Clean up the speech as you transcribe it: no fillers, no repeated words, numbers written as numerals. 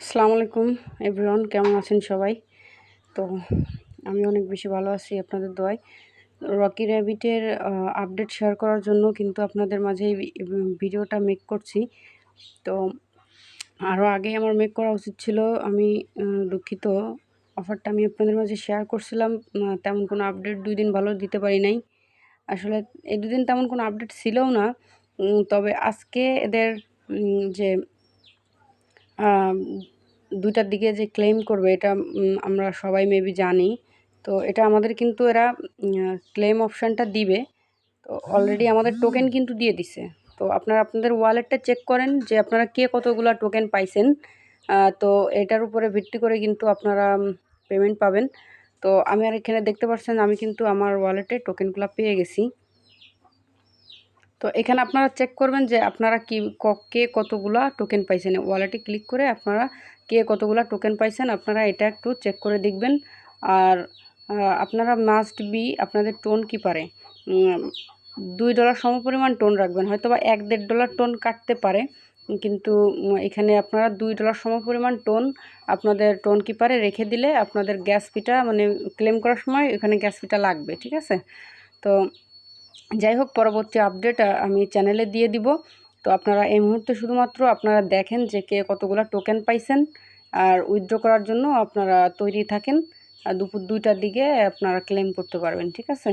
আসসালামু আলাইকুম এভরিওয়ান, কেমন আছেন সবাই? তো আমি অনেক বেশি ভালো আছি আপনাদের দোয়ায়। রকি র্যাবিটের আপডেট শেয়ার করার জন্য কিন্তু আপনাদের মাঝে এই ভিডিওটা মেক করছি। তো আরও আগে আমার মেক করা উচিত ছিল, আমি দুঃখিত। অফারটা আমি আপনাদের মাঝে শেয়ার করছিলাম, তেমন কোনো আপডেট 2 দিন ভালো দিতে পারি নাই। আসলে এই 2 দিন তেমন কোনো আপডেট ছিলও না। তবে আজকে এদের যে 2টার দিকে যে ক্লেম করবে, এটা আমরা সবাই মেবি জানি। তো এটা আমাদের কিন্তু এরা ক্লেম অপশানটা দিবে। তো অলরেডি আমাদের টোকেন কিন্তু দিয়ে দিছে। তো আপনারা আপনাদের ওয়ালেটটা চেক করেন যে আপনারা কে কতগুলা টোকেন পাইছেন। তো এটার উপরে ভিত্তি করে কিন্তু আপনারা পেমেন্ট পাবেন। তো আমি আর এখানে দেখতে পাচ্ছেন আমি কিন্তু আমার ওয়ালেটে টোকেনগুলো পেয়ে গেছি। তো এখানে আপনারা চেক করবেন যে আপনারা কে কতগুলা টোকেন পাইছেন। ওয়ালেটে ক্লিক করে আপনারা কে কতগুলা টোকেন পাইছেন আপনারা এটা একটু চেক করে দেখবেন। আর আপনারা মাস্ট বি আপনাদের টোন কিপারে $2 সমপরিমাণ টোন রাখবেন। হয়তো বা $1-1.5 টোন কাটতে পারে, কিন্তু এখানে আপনারা $2 সমপরিমাণ টোন আপনাদের টোন কিপারে রেখে দিলে আপনাদের গ্যাস ফিটা মানে ক্লেম করার সময় এখানে গ্যাস ফিটা লাগবে, ঠিক আছে? তো যাই হোক, পরবর্তী আপডেট আমি চ্যানেলে দিয়ে দিব। তো আপনারা এই মুহূর্তে শুধুমাত্র আপনারা দেখেন যে কে কতগুলো টোকেন পাইছেন, আর উইথড্র করার জন্য আপনারা তৈরি থাকেন। আর দুপুর 2টার দিকে আপনারা ক্লেম করতে পারবেন, ঠিক আছে?